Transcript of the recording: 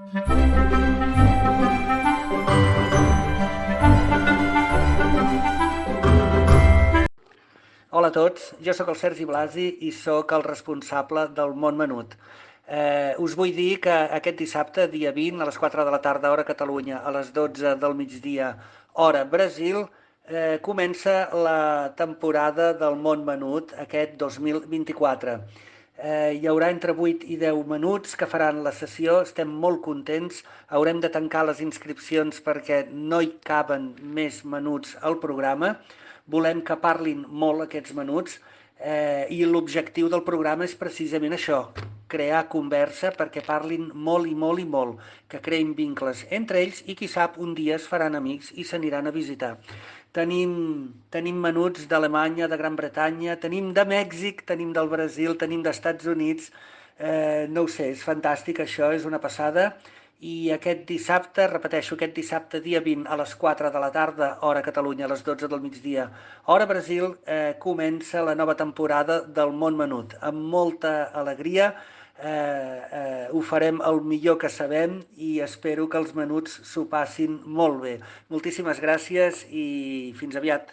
Hola a tots, jo sóc el Sergi Blasi i sóc el responsable del Món Menut. Us vull dir que aquest dissabte, dia 20, a les 4 de la tarda, hora Catalunya, a les 12 del migdia, hora Brasil, comença la temporada del Món Menut, aquest 2024. Hi haurà entre 8 i 10 menuts que faran la sessió, estem molt contents, haurem de tancar les inscripcions perquè no hi caben més menuts al programa, volem que parlin molt aquests menuts i l'objectiu del programa és precisament això, crear conversa perquè parlin molt i molt i molt, que creïn vincles entre ells i qui sap un dia es faran amics i s'aniran a visitar. Tenim menuts d'Alemanya, de Gran Bretanya, tenim de Mèxic, tenim del Brasil, tenim d'Estats Units, no ho sé, és fantàstic això, és una passada. I aquest dissabte, repeteixo, aquest dissabte dia 20 a les 4 de la tarda, hora Catalunya, a les 12 del migdia, hora Brasil, comença la nova temporada del Món Menut. Amb molta alegria, ho farem el millor que sabem i espero que els menuts s'ho passin molt bé. Moltíssimes gràcies i fins aviat.